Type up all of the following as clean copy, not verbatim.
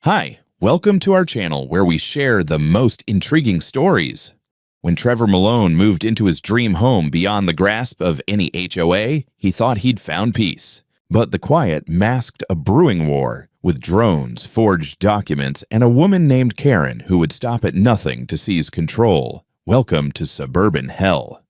Hi, welcome to our channel where we share the most intriguing stories. When Trevor Malone moved into his dream home beyond the grasp of any HOA, he thought he'd found peace. But the quiet masked a brewing war, with drones, forged documents, and a woman named Karen who would stop at nothing to seize control. Welcome to suburban hell.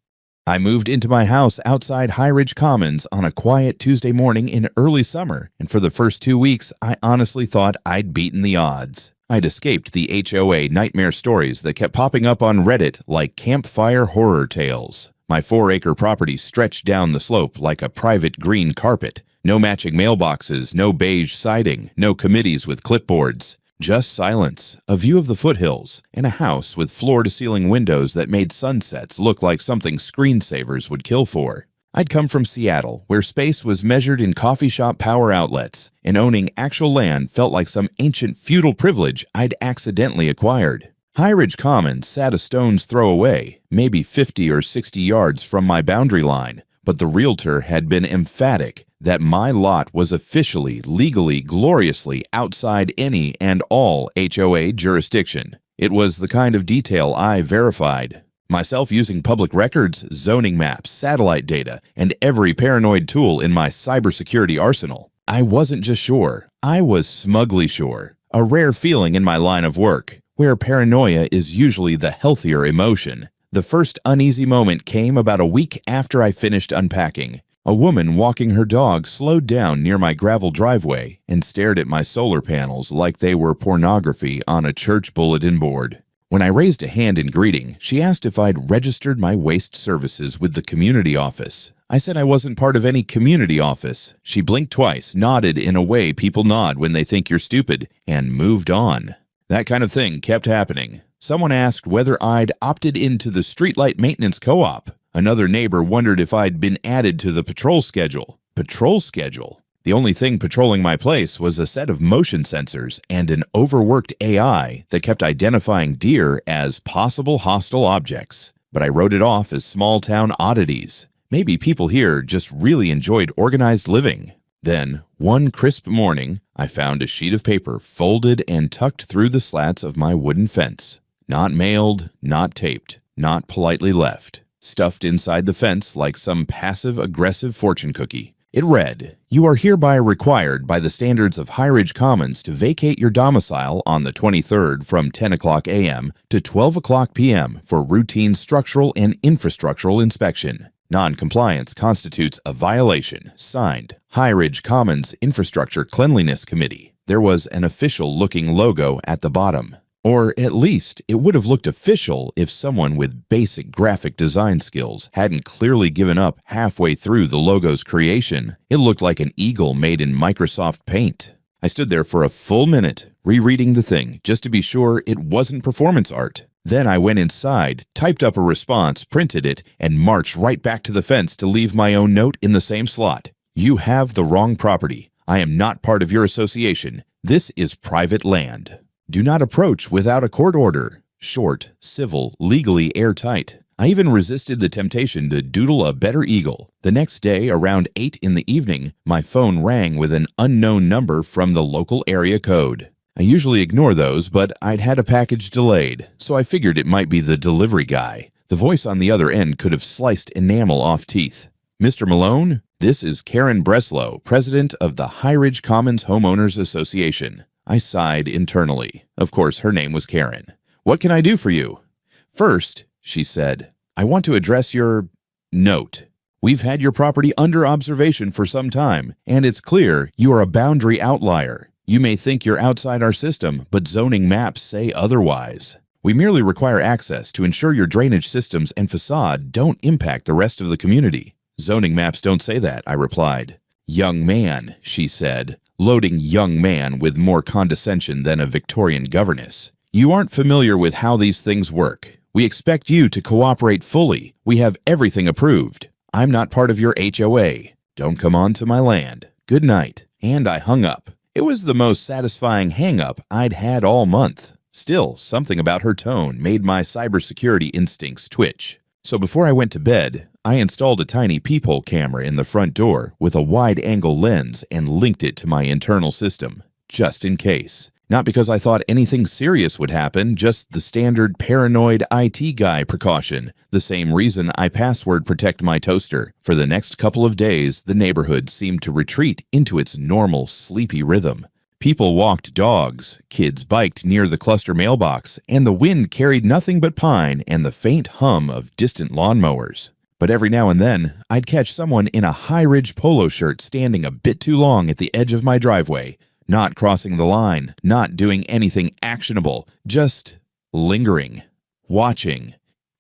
I moved into my house outside High Ridge Commons on a quiet Tuesday morning in early summer, and for the first 2 weeks, I honestly thought I'd beaten the odds. I'd escaped the HOA nightmare stories that kept popping up on Reddit like campfire horror tales. My 4-acre property stretched down the slope like a private green carpet. No matching mailboxes, no beige siding, no committees with clipboards. Just silence, a view of the foothills, and a house with floor-to-ceiling windows that made sunsets look like something screensavers would kill for. I'd come from Seattle, where space was measured in coffee shop power outlets, and owning actual land felt like some ancient feudal privilege I'd accidentally acquired. High Ridge Commons sat a stone's throw away, maybe 50 or 60 yards from my boundary line, but the realtor had been emphatic that my lot was officially, legally, gloriously outside any and all HOA jurisdiction. It was the kind of detail I verified. Myself using public records, zoning maps, satellite data, and every paranoid tool in my cybersecurity arsenal. I wasn't just sure, I was smugly sure. A rare feeling in my line of work, where paranoia is usually the healthier emotion. The first uneasy moment came about a week after I finished unpacking. A woman walking her dog slowed down near my gravel driveway and stared at my solar panels like they were pornography on a church bulletin board. When I raised a hand in greeting, she asked if I'd registered my waste services with the community office. I said I wasn't part of any community office. She blinked twice, nodded in a way people nod when they think you're stupid, and moved on. That kind of thing kept happening. Someone asked whether I'd opted into the streetlight maintenance co-op. Another neighbor wondered if I'd been added to the patrol schedule. Patrol schedule? The only thing patrolling my place was a set of motion sensors and an overworked AI that kept identifying deer as possible hostile objects. But I wrote it off as small-town oddities. Maybe people here just really enjoyed organized living. Then, one crisp morning, I found a sheet of paper folded and tucked through the slats of my wooden fence. Not mailed, not taped, not politely left. Stuffed inside the fence like some passive-aggressive fortune cookie. It read, "You are hereby required by the standards of High Ridge Commons to vacate your domicile on the 23rd from 10 o'clock a.m. to 12 o'clock p.m. for routine structural and infrastructural inspection. Non-compliance constitutes a violation. Signed, High Ridge Commons Infrastructure Cleanliness Committee." There was an official-looking logo at the bottom. Or at least, it would have looked official if someone with basic graphic design skills hadn't clearly given up halfway through the logo's creation. It looked like an eagle made in Microsoft Paint. I stood there for a full minute, rereading the thing, just to be sure it wasn't performance art. Then I went inside, typed up a response, printed it, and marched right back to the fence to leave my own note in the same slot. "You have the wrong property. I am not part of your association. This is private land. Do not approach without a court order." Short, civil, legally airtight. I even resisted the temptation to doodle a better eagle. The next day, around 8 in the evening, my phone rang with an unknown number from the local area code. I usually ignore those, but I'd had a package delayed, so I figured it might be the delivery guy. The voice on the other end could have sliced enamel off teeth. "Mr. Malone, this is Karen Breslow, president of the High Ridge Commons Homeowners Association." I sighed internally. Of course, her name was Karen. "What can I do for you?" "First," she said, "I want to address your note. We've had your property under observation for some time, and it's clear you are a boundary outlier. You may think you're outside our system, but zoning maps say otherwise. We merely require access to ensure your drainage systems and facade don't impact the rest of the community." "Zoning maps don't say that," I replied. "Young man," she said, loading young man with more condescension than a Victorian governess. "You aren't familiar with how these things work. We expect you to cooperate fully. We have everything approved. I'm not part of your HOA. Don't come onto my land. Good night." And I hung up. It was the most satisfying hang-up I'd had all month. Still, something about her tone made my cybersecurity instincts twitch. So before I went to bed, I installed a tiny peephole camera in the front door with a wide-angle lens and linked it to my internal system, just in case. Not because I thought anything serious would happen, just the standard paranoid IT guy precaution, the same reason I password protect my toaster. For the next couple of days, the neighborhood seemed to retreat into its normal, sleepy rhythm. People walked dogs, kids biked near the cluster mailbox, and the wind carried nothing but pine and the faint hum of distant lawnmowers. But every now and then, I'd catch someone in a high-ridge polo shirt standing a bit too long at the edge of my driveway, not crossing the line, not doing anything actionable, just lingering, watching,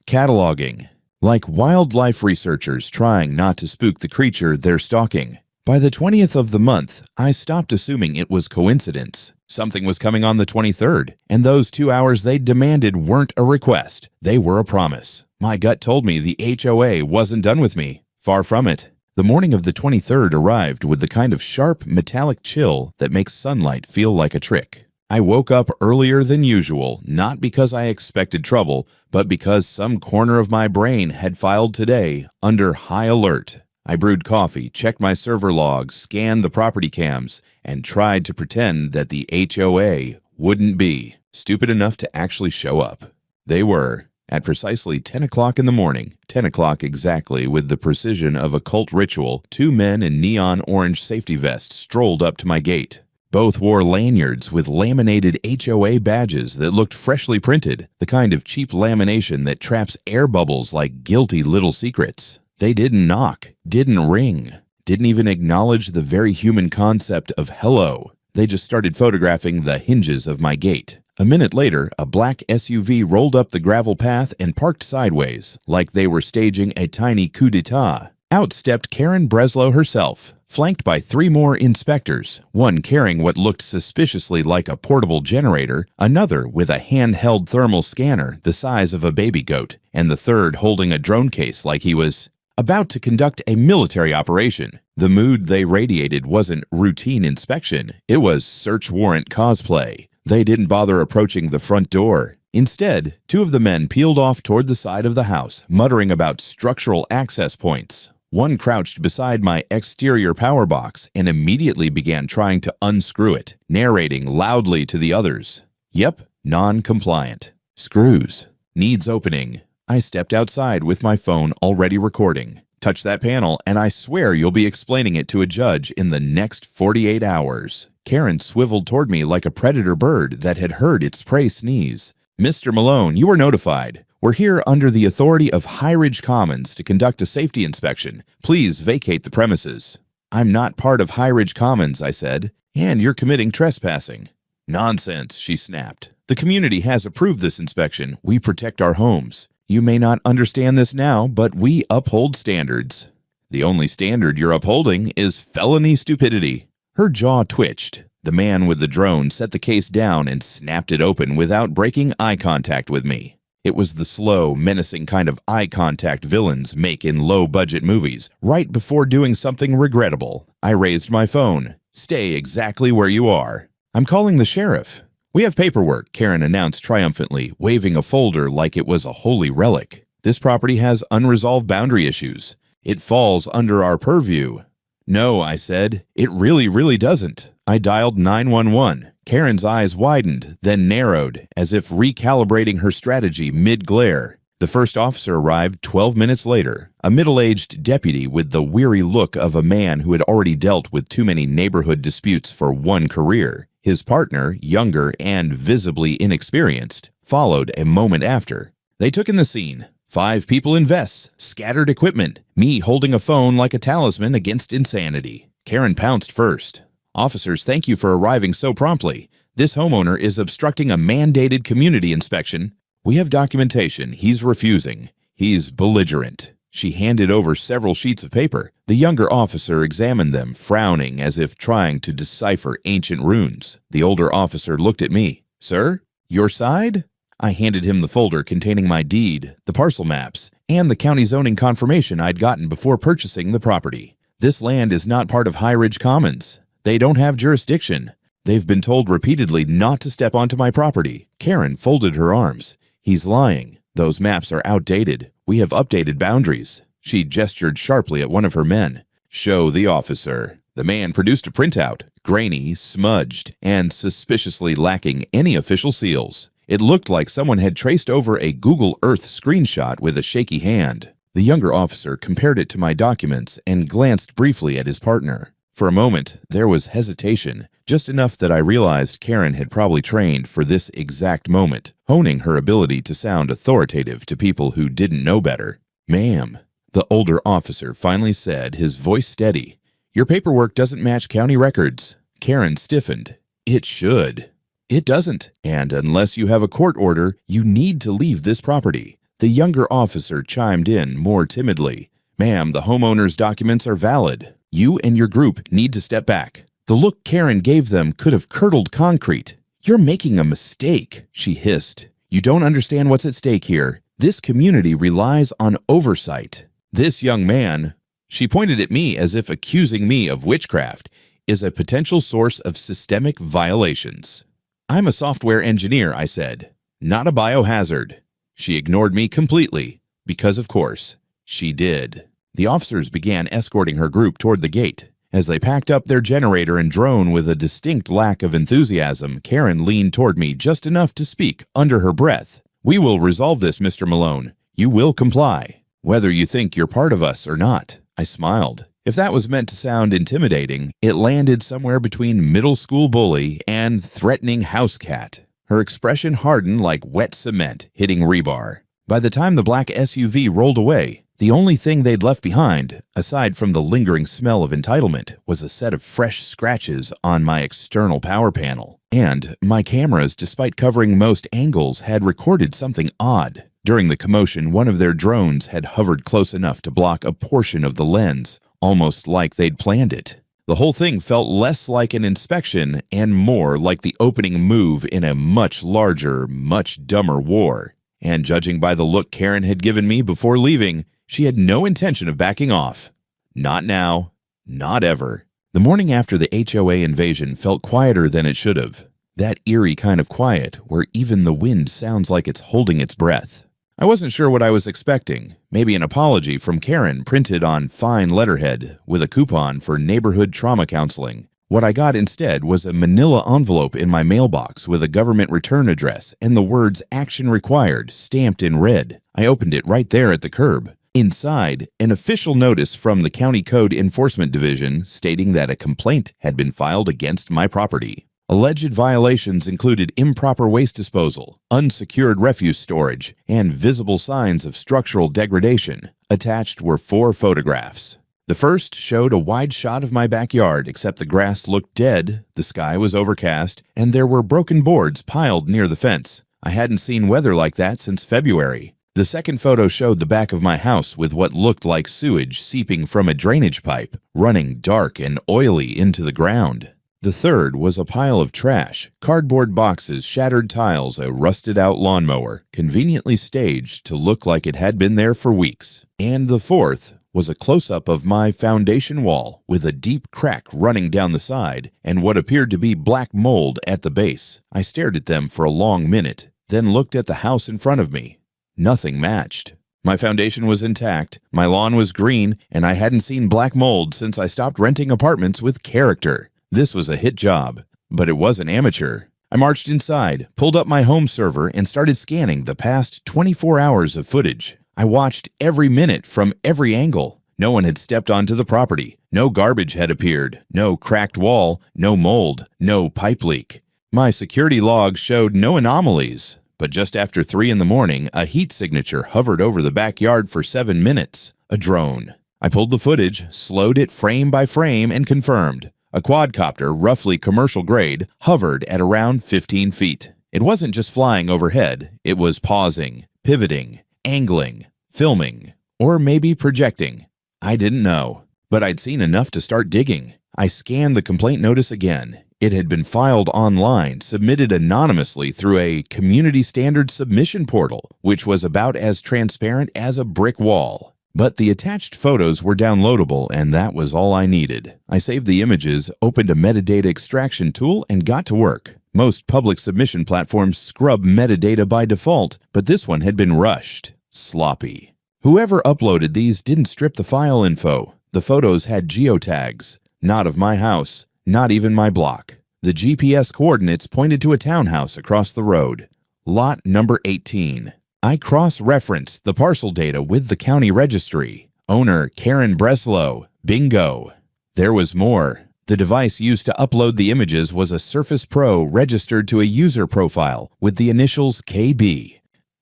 cataloging, like wildlife researchers trying not to spook the creature they're stalking. By the 20th of the month, I stopped assuming it was coincidence. Something was coming on the 23rd, and those 2 hours they demanded weren't a request, they were a promise. My gut told me the HOA wasn't done with me. Far from it. The morning of the 23rd arrived with the kind of sharp, metallic chill that makes sunlight feel like a trick. I woke up earlier than usual, not because I expected trouble, but because some corner of my brain had filed today under high alert. I brewed coffee, checked my server logs, scanned the property cams, and tried to pretend that the HOA wouldn't be stupid enough to actually show up. They were. At precisely 10 o'clock in the morning, 10 o'clock exactly with the precision of a cult ritual, 2 men in neon orange safety vests strolled up to my gate. Both wore lanyards with laminated HOA badges that looked freshly printed, the kind of cheap lamination that traps air bubbles like guilty little secrets. They didn't knock, didn't ring, didn't even acknowledge the very human concept of hello. They just started photographing the hinges of my gate. A minute later, a black SUV rolled up the gravel path and parked sideways, like they were staging a tiny coup d'etat. Out stepped Karen Breslow herself, flanked by 3 more inspectors, one carrying what looked suspiciously like a portable generator, another with a handheld thermal scanner the size of a baby goat, and the third holding a drone case like he was about to conduct a military operation. The mood they radiated wasn't routine inspection, it was search warrant cosplay. They didn't bother approaching the front door. Instead, 2 of the men peeled off toward the side of the house, muttering about structural access points. One crouched beside my exterior power box and immediately began trying to unscrew it, narrating loudly to the others. Yep, non-compliant. Screws. Needs opening. I stepped outside with my phone already recording. Touch that panel and I swear you'll be explaining it to a judge in the next 48 hours. Karen swiveled toward me like a predator bird that had heard its prey sneeze. Mr. Malone, you were notified. We're here under the authority of High Ridge Commons to conduct a safety inspection. Please vacate the premises. I'm not part of High Ridge Commons, I said, and you're committing trespassing. Nonsense, she snapped. The community has approved this inspection. We protect our homes. You may not understand this now, but we uphold standards. The only standard you're upholding is felony stupidity. Her jaw twitched. The man with the drone set the case down and snapped it open without breaking eye contact with me. It was the slow, menacing kind of eye contact villains make in low-budget movies, right before doing something regrettable. I raised my phone. Stay exactly where you are. I'm calling the sheriff. We have paperwork, Karen announced triumphantly, waving a folder like it was a holy relic. This property has unresolved boundary issues. It falls under our purview. No, I said. It really doesn't. I dialed 911. Karen's eyes widened, then narrowed, as if recalibrating her strategy mid-glare. The first officer arrived 12 minutes later, a middle-aged deputy with the weary look of a man who had already dealt with too many neighborhood disputes for one career. His partner, younger and visibly inexperienced, followed a moment after. They took in the scene. 5 people in vests, scattered equipment, me holding a phone like a talisman against insanity. Karen pounced first. Officers, thank you for arriving so promptly. This homeowner is obstructing a mandated community inspection. We have documentation. He's refusing. He's belligerent. She handed over several sheets of paper. The younger officer examined them, frowning as if trying to decipher ancient runes. The older officer looked at me. Sir, your side? I handed him the folder containing my deed, the parcel maps, and the county zoning confirmation I'd gotten before purchasing the property. This land is not part of High Ridge Commons. They don't have jurisdiction. They've been told repeatedly not to step onto my property. Karen folded her arms. He's lying. Those maps are outdated. We have updated boundaries. She gestured sharply at one of her men. Show the officer. The man produced a printout, grainy, smudged, and suspiciously lacking any official seals. It looked like someone had traced over a Google Earth screenshot with a shaky hand. The younger officer compared it to my documents and glanced briefly at his partner. For a moment, there was hesitation, just enough that I realized Karen had probably trained for this exact moment, honing her ability to sound authoritative to people who didn't know better. "Ma'am," the older officer finally said, his voice steady, "your paperwork doesn't match county records." Karen stiffened. "It should." "It doesn't, and unless you have a court order, you need to leave this property." The younger officer chimed in more timidly. "Ma'am, the homeowner's documents are valid. You and your group need to step back." The look Karen gave them could have curdled concrete. "You're making a mistake," she hissed. "You don't understand what's at stake here. This community relies on oversight. This young man," she pointed at me as if accusing me of witchcraft, "is a potential source of systemic violations." "I'm a software engineer," I said, "not a biohazard." She ignored me completely, because of course, she did. The officers began escorting her group toward the gate. As they packed up their generator and drone with a distinct lack of enthusiasm, Karen leaned toward me just enough to speak under her breath. "We will resolve this, Mr. Malone. You will comply, whether you think you're part of us or not." I smiled. If that was meant to sound intimidating, it landed somewhere between middle school bully and threatening house cat. Her expression hardened like wet cement hitting rebar. By the time the black SUV rolled away, the only thing they'd left behind, aside from the lingering smell of entitlement, was a set of fresh scratches on my external power panel. And my cameras, despite covering most angles, had recorded something odd. During the commotion, one of their drones had hovered close enough to block a portion of the lens, almost like they'd planned it. The whole thing felt less like an inspection and more like the opening move in a much larger, much dumber war. And judging by the look Karen had given me before leaving, she had no intention of backing off. Not now. Not ever. The morning after the HOA invasion felt quieter than it should have. That eerie kind of quiet where even the wind sounds like it's holding its breath. I wasn't sure what I was expecting. Maybe an apology from Karen printed on fine letterhead with a coupon for neighborhood trauma counseling. What I got instead was a manila envelope in my mailbox with a government return address and the words "Action Required" stamped in red. I opened it right there at the curb. Inside, an official notice from the County Code Enforcement Division stating that a complaint had been filed against my property. Alleged violations included improper waste disposal, unsecured refuse storage, and visible signs of structural degradation. Attached were 4 photographs. The first showed a wide shot of my backyard, except the grass looked dead, the sky was overcast, and there were broken boards piled near the fence. I hadn't seen weather like that since February. The second photo showed the back of my house with what looked like sewage seeping from a drainage pipe, running dark and oily into the ground. The third was a pile of trash, cardboard boxes, shattered tiles, a rusted-out lawnmower, conveniently staged to look like it had been there for weeks. And the fourth was a close-up of my foundation wall with a deep crack running down the side and what appeared to be black mold at the base. I stared at them for a long minute, then looked at the house in front of me. Nothing matched. My foundation was intact, my lawn was green, and I hadn't seen black mold since I stopped renting apartments with character. This was a hit job, but it wasn't amateur. I marched inside, pulled up my home server, and started scanning the past 24 hours of footage. I watched every minute from every angle. No one had stepped onto the property. No garbage had appeared. No cracked wall. No mold. No pipe leak. My security logs showed no anomalies. But just after 3 in the morning, a heat signature hovered over the backyard for 7 minutes. A drone. I pulled the footage, slowed it frame by frame, and confirmed. A quadcopter, roughly commercial grade, hovered at around 15 feet. It wasn't just flying overhead. It was pausing, pivoting, angling, filming, or maybe projecting. I didn't know, but I'd seen enough to start digging. I scanned the complaint notice again. It had been filed online, submitted anonymously through a community standard submission portal, which was about as transparent as a brick wall. But the attached photos were downloadable, and that was all I needed. I saved the images, opened a metadata extraction tool, and got to work. Most public submission platforms scrub metadata by default, but this one had been rushed. Sloppy. Whoever uploaded these didn't strip the file info. The photos had geotags. Not of my house, not even my block. The GPS coordinates pointed to a townhouse across the road. Lot number 18. I cross-referenced the parcel data with the county registry. Owner Karen Breslow. Bingo. There was more. The device used to upload the images was a Surface Pro registered to a user profile with the initials KB.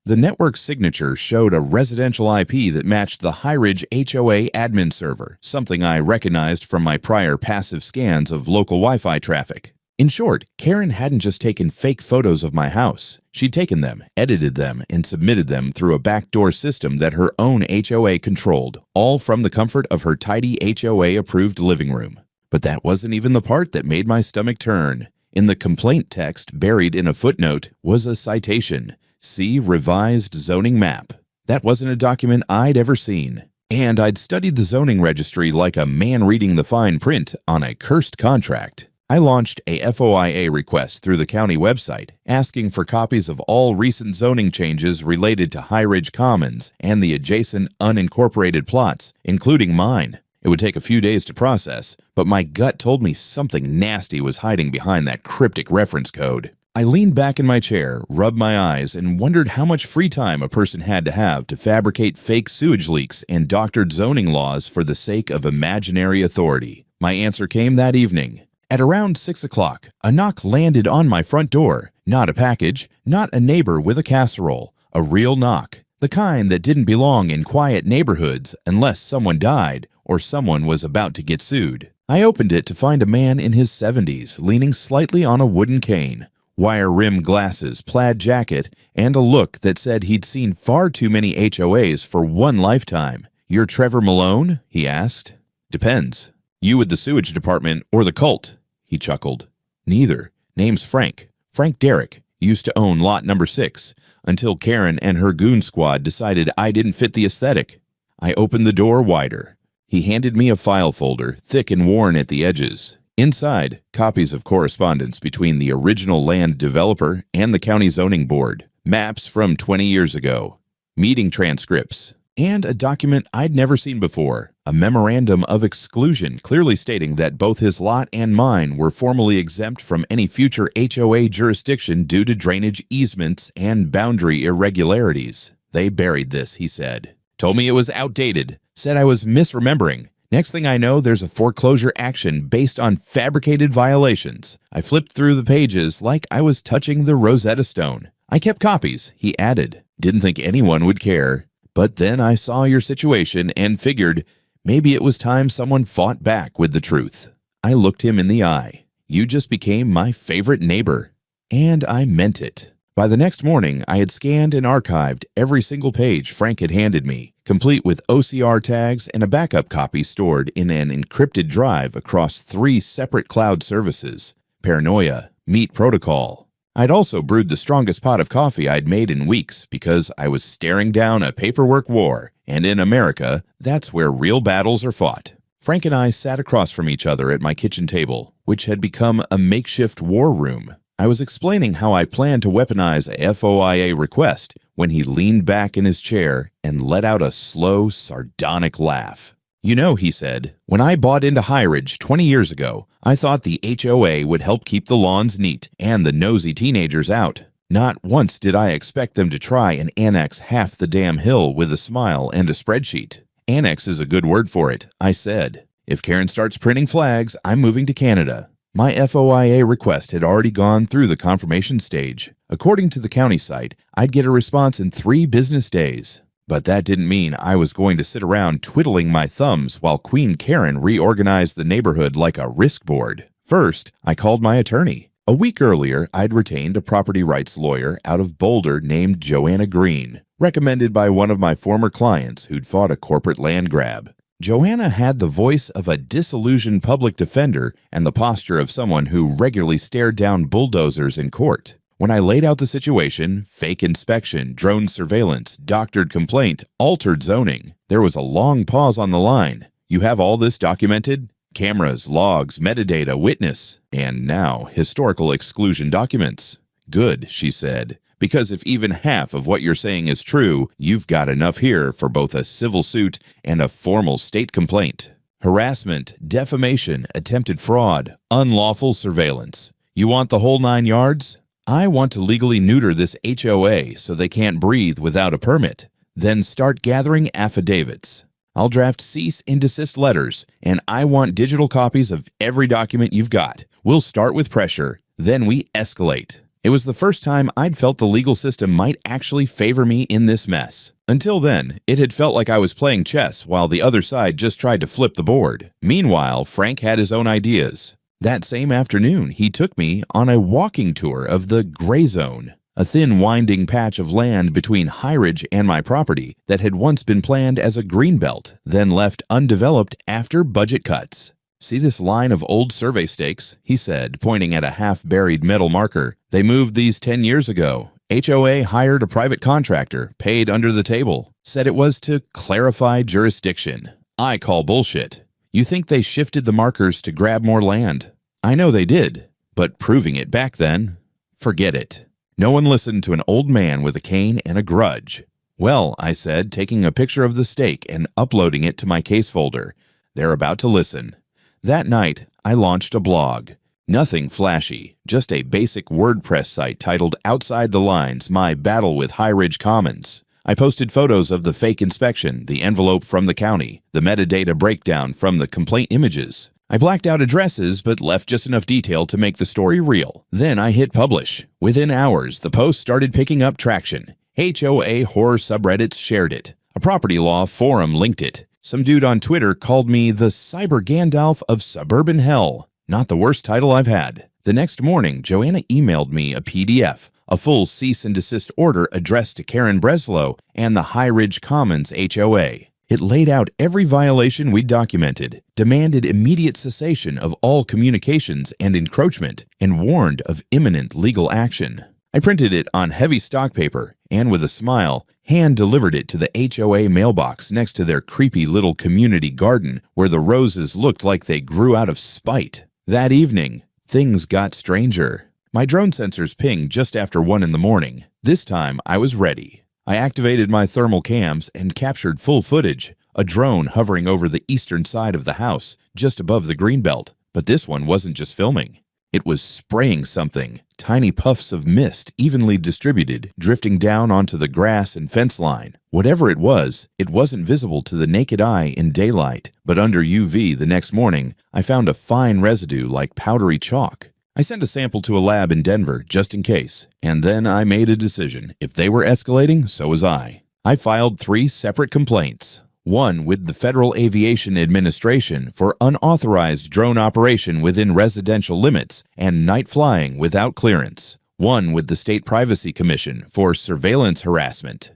The network signature showed a residential IP that matched the High Ridge HOA admin server, something I recognized from my prior passive scans of local Wi-Fi traffic. In short, Karen hadn't just taken fake photos of my house. She'd taken them, edited them, and submitted them through a backdoor system that her own HOA controlled, all from the comfort of her tidy HOA-approved living room. But that wasn't even the part that made my stomach turn. In the complaint text, buried in a footnote, was a citation. See revised zoning map. That wasn't a document I'd ever seen. And I'd studied the zoning registry like a man reading the fine print on a cursed contract. I launched a FOIA request through the county website, asking for copies of all recent zoning changes related to High Ridge Commons and the adjacent unincorporated plots, including mine. It would take a few days to process, but my gut told me something nasty was hiding behind that cryptic reference code. I leaned back in my chair, rubbed my eyes, and wondered how much free time a person had to have to fabricate fake sewage leaks and doctored zoning laws for the sake of imaginary authority. My answer came that evening. At around 6 o'clock, a knock landed on my front door. Not a package, not a neighbor with a casserole. A real knock. The kind that didn't belong in quiet neighborhoods unless someone died or someone was about to get sued. I opened it to find a man in his 70s leaning slightly on a wooden cane. Wire-rimmed glasses, plaid jacket, and a look that said he'd seen far too many HOAs for one lifetime. "You're Trevor Malone?" he asked. "Depends. You with the sewage department or the cult?" He chuckled. "Neither. Name's Frank. Frank Derrick. Used to own lot number 6, until Karen and her goon squad decided I didn't fit the aesthetic." I opened the door wider. He handed me a file folder, thick and worn at the edges. Inside, copies of correspondence between the original land developer and the county zoning board, maps from 20 years ago, meeting transcripts, and a document I'd never seen before, a memorandum of exclusion clearly stating that both his lot and mine were formally exempt from any future HOA jurisdiction due to drainage easements and boundary irregularities. "They buried this," he said. "Told me it was outdated, said I was misremembering. Next thing I know, there's a foreclosure action based on fabricated violations." I flipped through the pages like I was touching the Rosetta Stone. "I kept copies," he added. "Didn't think anyone would care. But then I saw your situation and figured maybe it was time someone fought back with the truth." I looked him in the eye. "You just became my favorite neighbor." And I meant it. By the next morning, I had scanned and archived every single page Frank had handed me, complete with OCR tags and a backup copy stored in an encrypted drive across 3 separate cloud services. Paranoia, meet protocol. I'd also brewed the strongest pot of coffee I'd made in weeks because I was staring down a paperwork war, and in America, that's where real battles are fought. Frank and I sat across from each other at my kitchen table, which had become a makeshift war room. I was explaining how I planned to weaponize a FOIA request when he leaned back in his chair and let out a slow, sardonic laugh. "You know," he said, "when I bought into High Ridge 20 years ago, I thought the HOA would help keep the lawns neat and the nosy teenagers out. Not once did I expect them to try and annex half the damn hill with a smile and a spreadsheet. Annex is a good word for it," I said. "If Karen starts printing flags, I'm moving to Canada." My FOIA request had already gone through the confirmation stage. According to the county site, I'd get a response in 3 business days. But that didn't mean I was going to sit around twiddling my thumbs while Queen Karen reorganized the neighborhood like a risk board. First, I called my attorney. A week earlier, I'd retained a property rights lawyer out of Boulder named Joanna Green, recommended by one of my former clients who'd fought a corporate land grab. Joanna had the voice of a disillusioned public defender and the posture of someone who regularly stared down bulldozers in court. When I laid out the situation, fake inspection, drone surveillance, doctored complaint, altered zoning, there was a long pause on the line. "You have all this documented? Cameras, logs, metadata, witness, and now historical exclusion documents." "Good," she said. "Because if even half of what you're saying is true, you've got enough here for both a civil suit and a formal state complaint." Harassment, defamation, attempted fraud, unlawful surveillance. You want the whole 9 yards? I want to legally neuter this HOA so they can't breathe without a permit. Then start gathering affidavits. I'll draft cease and desist letters, and I want digital copies of every document you've got. We'll start with pressure, then we escalate. It was the first time I'd felt the legal system might actually favor me in this mess. Until then, it had felt like I was playing chess while the other side just tried to flip the board. Meanwhile, Frank had his own ideas. That same afternoon, he took me on a walking tour of the Gray Zone, a thin winding patch of land between High Ridge and my property that had once been planned as a greenbelt, then left undeveloped after budget cuts. "See this line of old survey stakes?" he said, pointing at a half-buried metal marker. "They moved these 10 years ago. HOA hired a private contractor, paid under the table, said it was to clarify jurisdiction. I call bullshit. You think they shifted the markers to grab more land? I know they did, but proving it back then? Forget it." No one listened to an old man with a cane and a grudge. "Well," I said, taking a picture of the stake and uploading it to my case folder. "They're about to listen." That night, I launched a blog. Nothing flashy, just a basic WordPress site titled Outside the Lines, My Battle with High Ridge Commons. I posted photos of the fake inspection, the envelope from the county, the metadata breakdown from the complaint images. I blacked out addresses but left just enough detail to make the story real. Then I hit publish. Within hours, the post started picking up traction. HOA horror subreddits shared it. A property law forum linked it. Some dude on Twitter called me the Cyber Gandalf of suburban hell. Not the worst title I've had. The next morning, Joanna emailed me a PDF, a full cease and desist order addressed to Karen Breslow and the High Ridge Commons HOA. It laid out every violation we'd documented, demanded immediate cessation of all communications and encroachment, and warned of imminent legal action. I printed it on heavy stock paper and, with a smile, hand-delivered it to the HOA mailbox next to their creepy little community garden where the roses looked like they grew out of spite. That evening, things got stranger. My drone sensors pinged just after 1 in the morning. This time, I was ready. I activated my thermal cams and captured full footage, a drone hovering over the eastern side of the house, just above the greenbelt. But this one wasn't just filming. It was spraying something, tiny puffs of mist evenly distributed, drifting down onto the grass and fence line. Whatever it wasn't visible to the naked eye in daylight, but under UV the next morning, I found a fine residue like powdery chalk. I sent a sample to a lab in Denver just in case, and then I made a decision. If they were escalating, so was I. I filed 3 separate complaints. One with the Federal Aviation Administration for unauthorized drone operation within residential limits and night flying without clearance. One with the State Privacy Commission for surveillance harassment.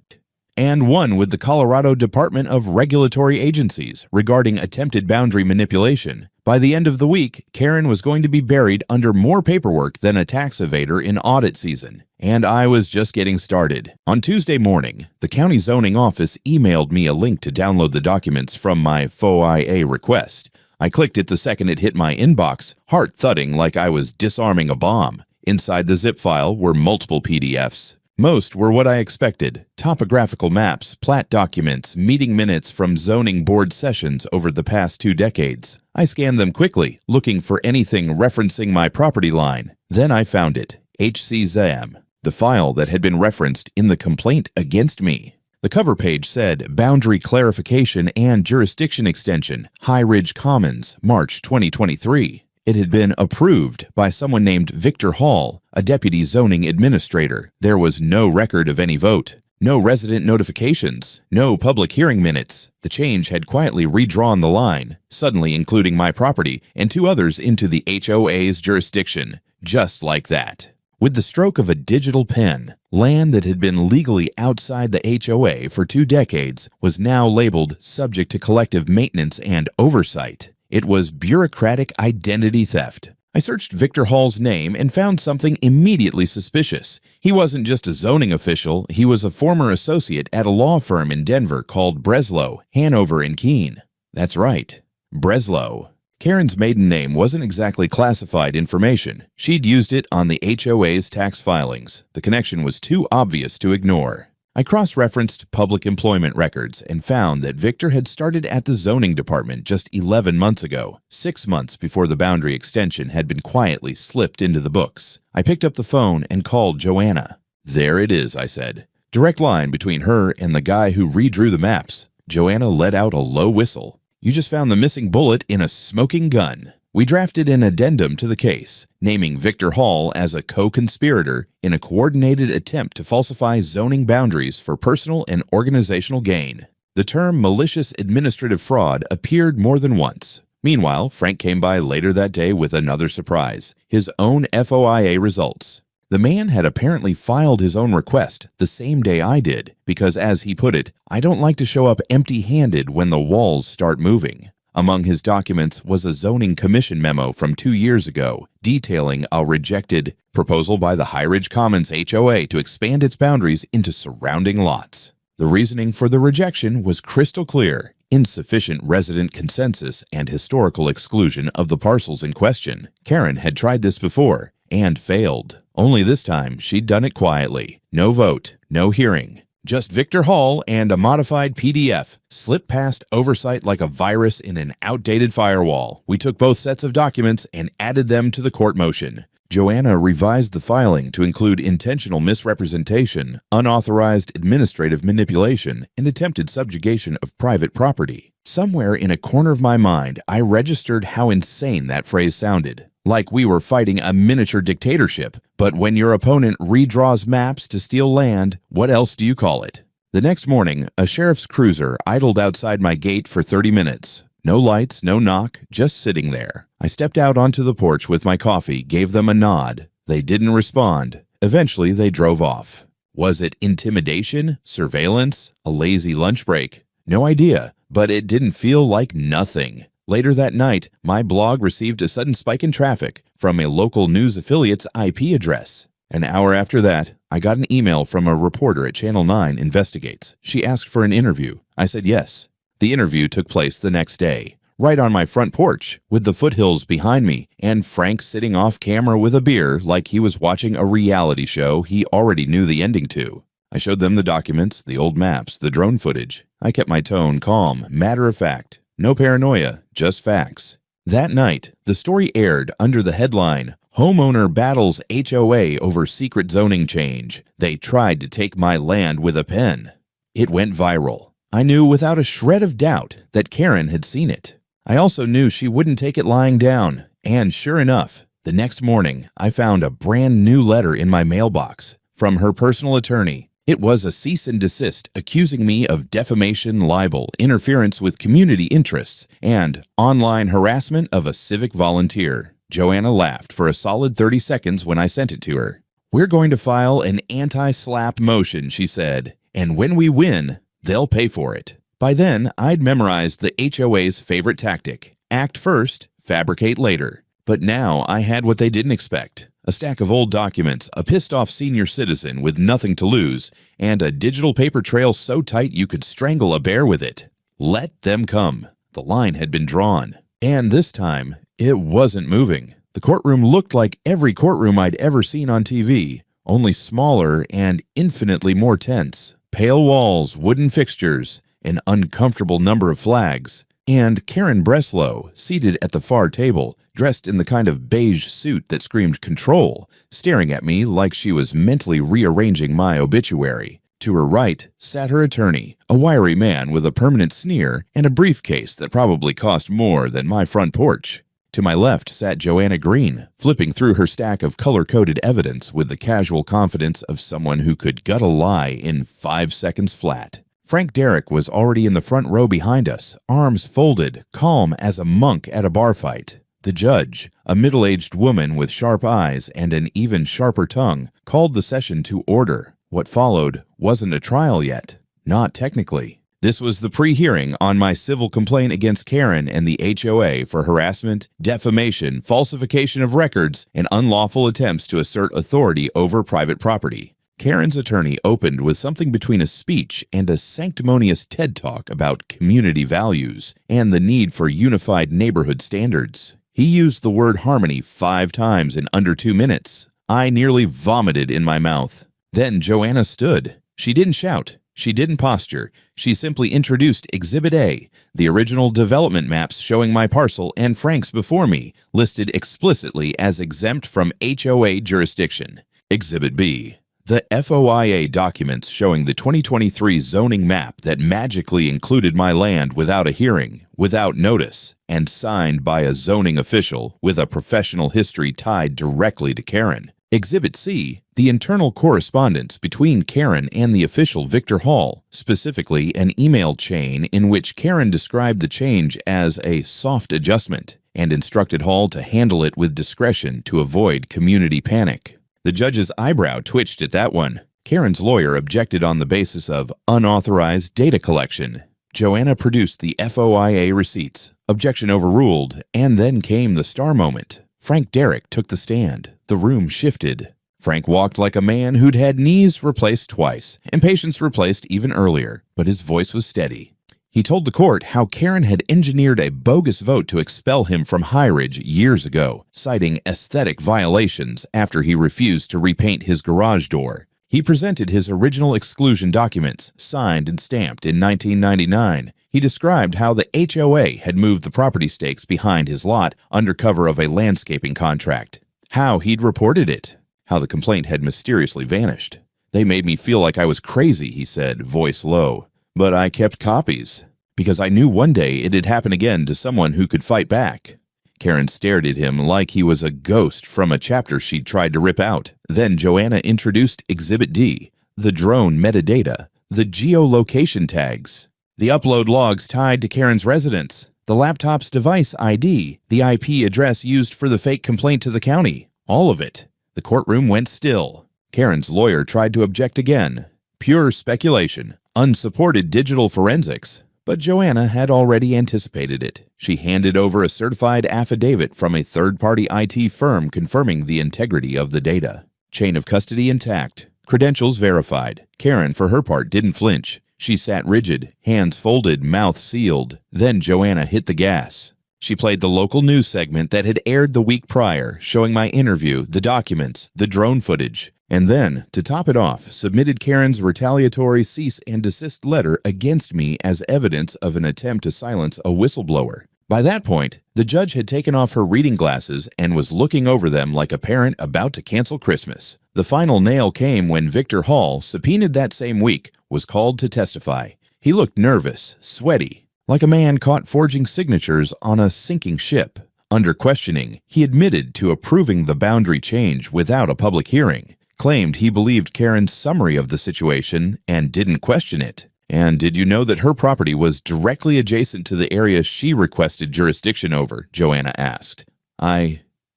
And one with the Colorado Department of Regulatory Agencies regarding attempted boundary manipulation. By the end of the week, Karen was going to be buried under more paperwork than a tax evader in audit season. And I was just getting started. On Tuesday morning, the county zoning office emailed me a link to download the documents from my HOA request. I clicked it the second it hit my inbox, heart thudding like I was disarming a bomb. Inside the zip file were multiple PDFs. Most were what I expected: topographical maps, plat documents, meeting minutes from zoning board sessions over the past 2 decades. I scanned them quickly, looking for anything referencing my property line. Then I found it, HCZAM, the file that had been referenced in the complaint against me. The cover page said Boundary Clarification and Jurisdiction Extension, High Ridge Commons, March 2023. It had been approved by someone named Victor Hall, a deputy zoning administrator. There was no record of any vote, no resident notifications, no public hearing minutes. The change had quietly redrawn the line, suddenly including my property and 2 others into the HOA's jurisdiction, just like that. With the stroke of a digital pen, land that had been legally outside the HOA for 2 decades was now labeled subject to collective maintenance and oversight. It was bureaucratic identity theft. I searched Victor Hall's name and found something immediately suspicious. He wasn't just a zoning official, he was a former associate at a law firm in Denver called Breslow, Hanover and Keene. That's right, Breslow. Karen's maiden name wasn't exactly classified information. She'd used it on the HOA's tax filings. The connection was too obvious to ignore. I cross-referenced public employment records and found that Victor had started at the zoning department just 11 months ago, 6 months before the boundary extension had been quietly slipped into the books. I picked up the phone and called Joanna. "There it is," I said. "Direct line between her and the guy who redrew the maps." Joanna let out a low whistle. "You just found the missing bullet in a smoking gun." We drafted an addendum to the case, naming Victor Hall as a co-conspirator in a coordinated attempt to falsify zoning boundaries for personal and organizational gain. The term malicious administrative fraud appeared more than once. Meanwhile, Frank came by later that day with another surprise, his own FOIA results. The man had apparently filed his own request the same day I did, because as he put it, "I don't like to show up empty-handed when the walls start moving." Among his documents was a zoning commission memo from 2 years ago detailing a rejected proposal by the High Ridge Commons HOA to expand its boundaries into surrounding lots. The reasoning for the rejection was crystal clear: insufficient resident consensus and historical exclusion of the parcels in question. Karen had tried this before and failed. Only this time she'd done it quietly. No vote, no hearing. Just Victor Hall and a modified PDF slipped past oversight like a virus in an outdated firewall. We took both sets of documents and added them to the court motion. Joanna revised the filing to include intentional misrepresentation, unauthorized administrative manipulation, and attempted subjugation of private property. Somewhere in a corner of my mind, I registered how insane that phrase sounded. Like we were fighting a miniature dictatorship, but when your opponent redraws maps to steal land, what else do you call it? The next morning, a sheriff's cruiser idled outside my gate for 30 minutes. No lights, no knock, just sitting there. I stepped out onto the porch with my coffee, gave them a nod. They didn't respond. Eventually, they drove off. Was it intimidation, surveillance, a lazy lunch break? No idea, but it didn't feel like nothing. Later that night, my blog received a sudden spike in traffic from a local news affiliate's IP address. An hour after that, I got an email from a reporter at Channel 9 Investigates. She asked for an interview. I said yes. The interview took place the next day, right on my front porch, with the foothills behind me, and Frank sitting off camera with a beer like he was watching a reality show he already knew the ending to. I showed them the documents, the old maps, the drone footage. I kept my tone calm, matter of fact. No paranoia, just facts. That night, the story aired under the headline, "Homeowner Battles HOA Over Secret Zoning Change. They Tried to Take My Land with a Pen." It went viral. I knew without a shred of doubt that Karen had seen it. I also knew she wouldn't take it lying down. And sure enough, the next morning, I found a brand new letter in my mailbox from her personal attorney. It was a cease and desist accusing me of defamation, libel, interference with community interests, and online harassment of a civic volunteer. Joanna laughed for a solid 30 seconds when I sent it to her. "We're going to file an anti-SLAPP motion," she said, "and when we win, they'll pay for it." By then, I'd memorized the HOA's favorite tactic: act first, fabricate later. But now I had what they didn't expect. A stack of old documents, a pissed-off senior citizen with nothing to lose, and a digital paper trail so tight you could strangle a bear with it. Let them come. The line had been drawn. And this time, it wasn't moving. The courtroom looked like every courtroom I'd ever seen on TV, only smaller and infinitely more tense. Pale walls, wooden fixtures, an uncomfortable number of flags, and Karen Breslow, seated at the far table, dressed in the kind of beige suit that screamed control, staring at me like she was mentally rearranging my obituary. To her right sat her attorney, a wiry man with a permanent sneer and a briefcase that probably cost more than my front porch. To my left sat Joanna Green, flipping through her stack of color-coded evidence with the casual confidence of someone who could gut a lie in 5 seconds flat. Frank Derrick was already in the front row behind us, arms folded, calm as a monk at a bar fight. The judge, a middle-aged woman with sharp eyes and an even sharper tongue, called the session to order. What followed wasn't a trial yet. Not technically. This was the pre-hearing on my civil complaint against Karen and the HOA for harassment, defamation, falsification of records, and unlawful attempts to assert authority over private property. Karen's attorney opened with something between a speech and a sanctimonious TED Talk about community values and the need for unified neighborhood standards. He used the word harmony 5 times in under 2 minutes. I nearly vomited in my mouth. Then Joanna stood. She didn't shout. She didn't posture. She simply introduced Exhibit A, the original development maps showing my parcel and Frank's before me, listed explicitly as exempt from HOA jurisdiction. Exhibit B, the FOIA documents showing the 2023 zoning map that magically included my land without a hearing, without notice, and signed by a zoning official with a professional history tied directly to Karen. Exhibit C, the internal correspondence between Karen and the official Victor Hall, specifically an email chain in which Karen described the change as a soft adjustment and instructed Hall to handle it with discretion to avoid community panic. The judge's eyebrow twitched at that one. Karen's lawyer objected on the basis of unauthorized data collection. Joanna produced the FOIA receipts. Objection overruled, and then came the star moment. Frank Derrick took the stand. The room shifted. Frank walked like a man who'd had knees replaced twice and patience replaced even earlier, but his voice was steady. He told the court how Karen had engineered a bogus vote to expel him from High Ridge years ago, citing aesthetic violations after he refused to repaint his garage door. He presented his original exclusion documents, signed and stamped in 1999. He described how the HOA had moved the property stakes behind his lot under cover of a landscaping contract, how he'd reported it, how the complaint had mysteriously vanished. They made me feel like I was crazy, he said, voice low. But I kept copies, because I knew one day it'd happen again to someone who could fight back. Karen stared at him like he was a ghost from a chapter she'd tried to rip out. Then Joanna introduced Exhibit D, the drone metadata, the geolocation tags, the upload logs tied to Karen's residence, the laptop's device ID, the IP address used for the fake complaint to the county. All of it. The courtroom went still. Karen's lawyer tried to object again. Pure speculation, unsupported digital forensics. But Joanna had already anticipated it. She handed over a certified affidavit from a third-party IT firm confirming the integrity of the data. Chain of custody intact. Credentials verified. Karen, for her part, didn't flinch. She sat rigid, hands folded, mouth sealed. Then Joanna hit the gas. She played the local news segment that had aired the week prior, showing my interview, the documents, the drone footage, and then, to top it off, submitted Karen's retaliatory cease and desist letter against me as evidence of an attempt to silence a whistleblower. By that point, the judge had taken off her reading glasses and was looking over them like a parent about to cancel Christmas. The final nail came when Victor Hall, subpoenaed that same week, was called to testify. He looked nervous, sweaty, like a man caught forging signatures on a sinking ship. Under questioning, he admitted to approving the boundary change without a public hearing, claimed he believed Karen's summary of the situation and didn't question it. And did you know that her property was directly adjacent to the area she requested jurisdiction over? Joanna asked.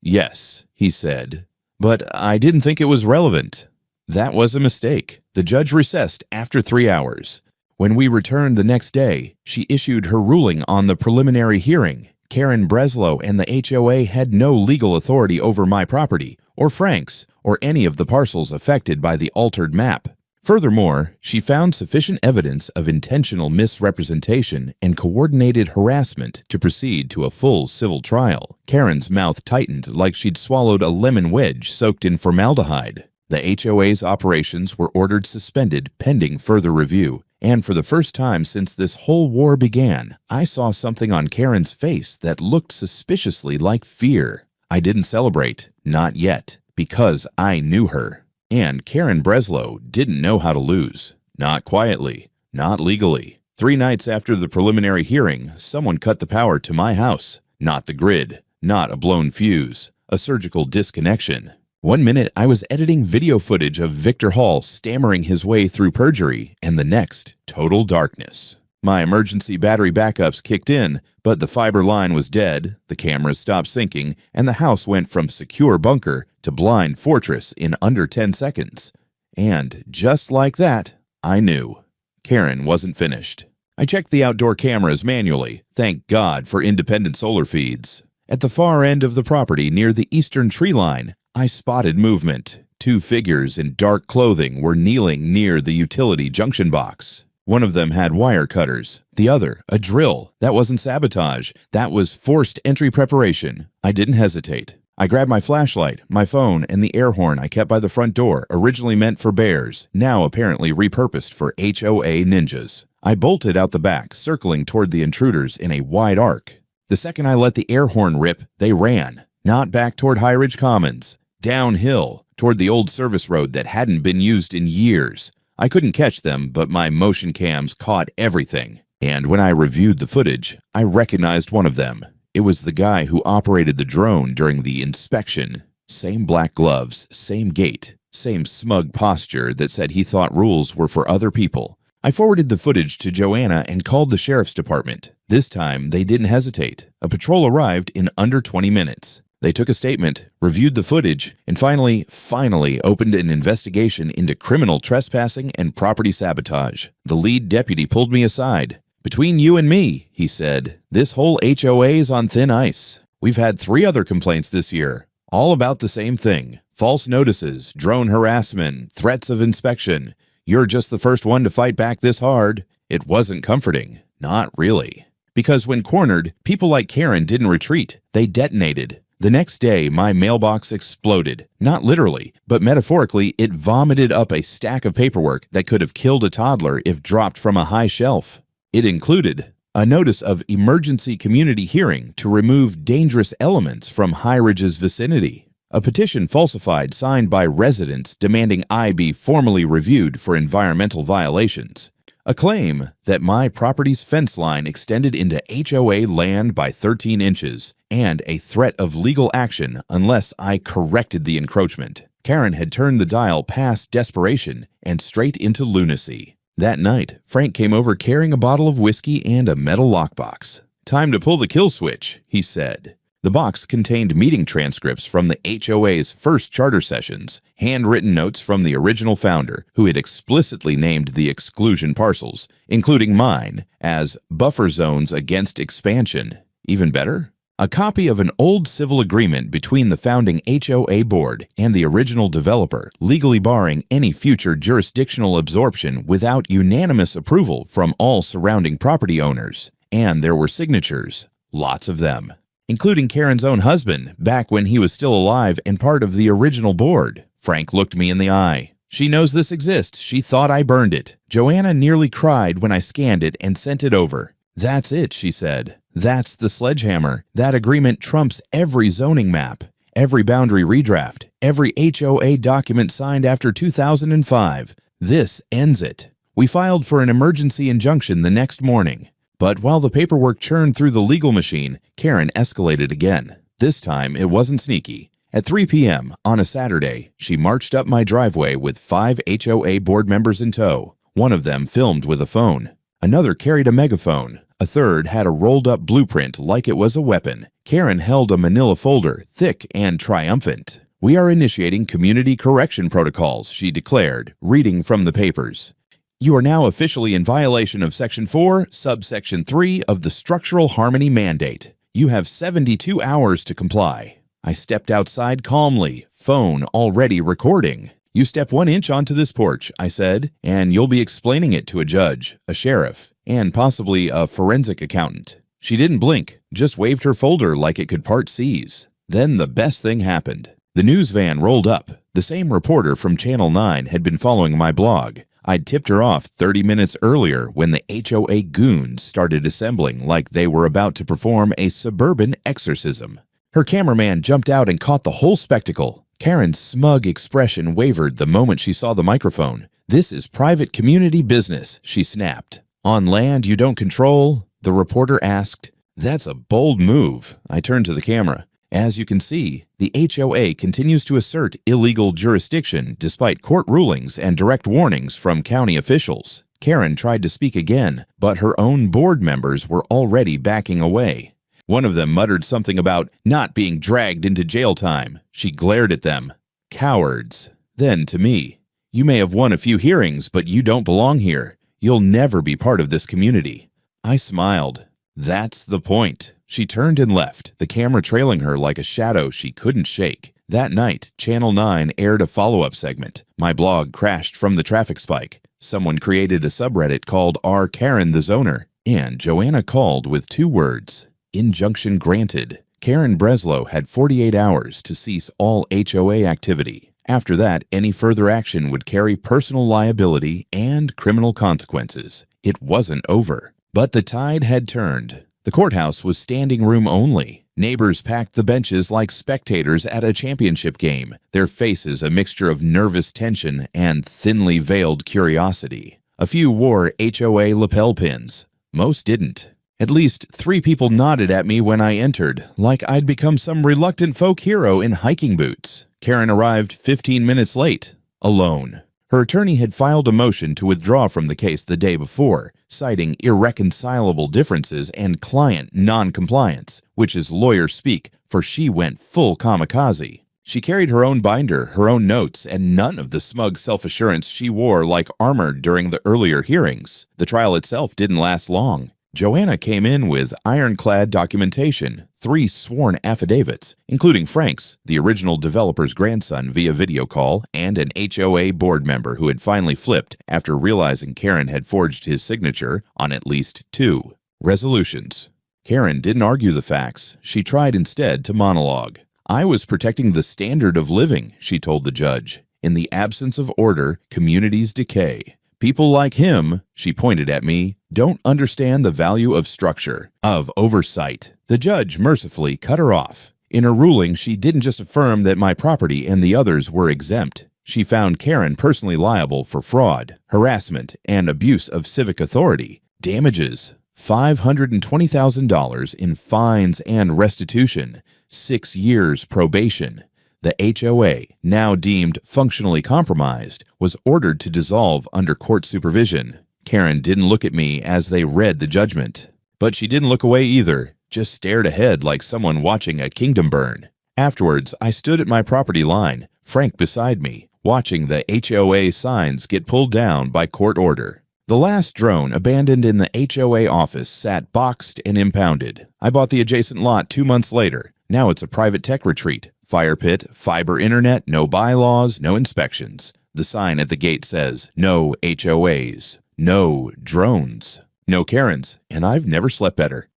Yes, he said, but I didn't think it was relevant. That was a mistake. The judge recessed after 3 hours. When we returned the next day, she issued her ruling on the preliminary hearing. Karen Breslow and the HOA had no legal authority over my property, or Frank's, or any of the parcels affected by the altered map. Furthermore, she found sufficient evidence of intentional misrepresentation and coordinated harassment to proceed to a full civil trial. Karen's mouth tightened like she'd swallowed a lemon wedge soaked in formaldehyde. The HOA's operations were ordered suspended pending further review, and for the first time since this whole war began, I saw something on Karen's face that looked suspiciously like fear. I didn't celebrate, not yet, because I knew her. And Karen Breslow didn't know how to lose. Not quietly, not legally. 3 nights after the preliminary hearing, someone cut the power to my house. Not the grid, not a blown fuse, a surgical disconnection. 1 minute, I was editing video footage of Victor Hall stammering his way through perjury, and the next, total darkness. My emergency battery backups kicked in, but the fiber line was dead, the cameras stopped syncing, and the house went from secure bunker to blind fortress in under 10 seconds. And just like that, I knew. Karen wasn't finished. I checked the outdoor cameras manually, thank God for independent solar feeds. At the far end of the property near the eastern tree line, I spotted movement. 2 figures in dark clothing were kneeling near the utility junction box. One of them had wire cutters, the other a drill. That wasn't sabotage, that was forced entry preparation. I didn't hesitate. I grabbed my flashlight, my phone, and the air horn I kept by the front door, originally meant for bears, now apparently repurposed for HOA ninjas. I bolted out the back, circling toward the intruders in a wide arc. The second I let the air horn rip, they ran. Not back toward High Ridge Commons. Downhill, toward the old service road that hadn't been used in years. I couldn't catch them, but my motion cams caught everything. And when I reviewed the footage, I recognized one of them. It was the guy who operated the drone during the inspection. Same black gloves, same gait, same smug posture that said he thought rules were for other people. I forwarded the footage to Joanna and called the sheriff's department. This time, they didn't hesitate. A patrol arrived in under 20 minutes. They took a statement, reviewed the footage, and finally opened an investigation into criminal trespassing and property sabotage. The lead deputy pulled me aside. "Between you and me," he said, "this whole HOA is on thin ice. We've had 3 other complaints this year, all about the same thing. False notices, drone harassment, threats of inspection. You're just the first one to fight back this hard." It wasn't comforting. Not really. Because when cornered, people like Karen didn't retreat. They detonated. The next day, my mailbox exploded. Not literally, but metaphorically, it vomited up a stack of paperwork that could have killed a toddler if dropped from a high shelf. It included a notice of emergency community hearing to remove dangerous elements from High Ridge's vicinity, a petition falsified signed by residents demanding I be formally reviewed for environmental violations, a claim that my property's fence line extended into HOA land by 13 inches, and a threat of legal action unless I corrected the encroachment. Karen had turned the dial past desperation and straight into lunacy. That night, Frank came over carrying a bottle of whiskey and a metal lockbox. "Time to pull the kill switch," he said. The box contained meeting transcripts from the HOA's first charter sessions, handwritten notes from the original founder, who had explicitly named the exclusion parcels, including mine, as buffer zones against expansion. Even better? A copy of an old civil agreement between the founding HOA board and the original developer, legally barring any future jurisdictional absorption without unanimous approval from all surrounding property owners. And there were signatures, lots of them, including Karen's own husband, back when he was still alive and part of the original board. Frank looked me in the eye. "She knows this exists. She thought I burned it." Joanna nearly cried when I scanned it and sent it over. "That's it," she said. "That's the sledgehammer. That agreement trumps every zoning map, every boundary redraft, every HOA document signed after 2005. This ends it." We filed for an emergency injunction the next morning. But while the paperwork churned through the legal machine, Karen escalated again. This time, it wasn't sneaky. At 3 p.m. on a Saturday, she marched up my driveway with 5 HOA board members in tow. One of them filmed with a phone. Another carried a megaphone. A third had a rolled-up blueprint like it was a weapon. Karen held a manila folder, thick and triumphant. "We are initiating community correction protocols," she declared, reading from the papers. "You are now officially in violation of Section 4, Subsection 3 of the Structural Harmony Mandate. You have 72 hours to comply." I stepped outside calmly, phone already recording. "You step 1 inch onto this porch," I said, "and you'll be explaining it to a judge, a sheriff, and possibly a forensic accountant." She didn't blink, just waved her folder like it could part seas. Then the best thing happened. The news van rolled up. The same reporter from Channel 9 had been following my blog. I'd tipped her off 30 minutes earlier when the HOA goons started assembling like they were about to perform a suburban exorcism. Her cameraman jumped out and caught the whole spectacle. Karen's smug expression wavered the moment she saw the microphone. "This is private community business," she snapped. "On land you don't control?" the reporter asked. "That's a bold move." I turned to the camera. As you can see, the HOA continues to assert illegal jurisdiction despite court rulings and direct warnings from county officials. Karen tried to speak again, but her own board members were already backing away. One of them muttered something about not being dragged into jail time. She glared at them. "Cowards." Then to me, "You may have won a few hearings, but you don't belong here. You'll never be part of this community." I smiled. "That's the point." She turned and left, the camera trailing her like a shadow she couldn't shake. That night, Channel 9 aired a follow-up segment. My blog crashed from the traffic spike. Someone created a subreddit called R. Karen the Zoner, and Joanna called with 2 words. Injunction granted. Karen Breslow had 48 hours to cease all HOA activity. After that, any further action would carry personal liability and criminal consequences. It wasn't over. But the tide had turned. The courthouse was standing room only. Neighbors packed the benches like spectators at a championship game, their faces a mixture of nervous tension and thinly veiled curiosity. A few wore HOA lapel pins. Most didn't. At least 3 people nodded at me when I entered, like I'd become some reluctant folk hero in hiking boots. Karen arrived 15 minutes late, alone. Her attorney had filed a motion to withdraw from the case the day before, citing irreconcilable differences and client non-compliance, which is lawyer speak, for she went full kamikaze. She carried her own binder, her own notes, and none of the smug self-assurance she wore like armor during the earlier hearings. The trial itself didn't last long. Joanna came in with ironclad documentation, 3 sworn affidavits, including Frank's, the original developer's grandson via video call, and an HOA board member who had finally flipped after realizing Karen had forged his signature on at least 2 resolutions. Karen didn't argue the facts. She tried instead to monologue. "I was protecting the standard of living," she told the judge. "In the absence of order, communities decay. People like him," she pointed at me, "don't understand the value of structure, of oversight." The judge mercifully cut her off. In her ruling, she didn't just affirm that my property and the others were exempt. She found Karen personally liable for fraud, harassment, and abuse of civic authority. Damages: $520,000 in fines and restitution, 6 years probation. The HOA, now deemed functionally compromised, was ordered to dissolve under court supervision. Karen didn't look at me as they read the judgment. But she didn't look away either, just stared ahead like someone watching a kingdom burn. Afterwards, I stood at my property line, Frank beside me, watching the HOA signs get pulled down by court order. The last drone abandoned in the HOA office sat boxed and impounded. I bought the adjacent lot 2 months later. Now it's a private tech retreat. Fire pit, fiber internet, no bylaws, no inspections. The sign at the gate says, "No HOAs, no drones, no Karens," and I've never slept better.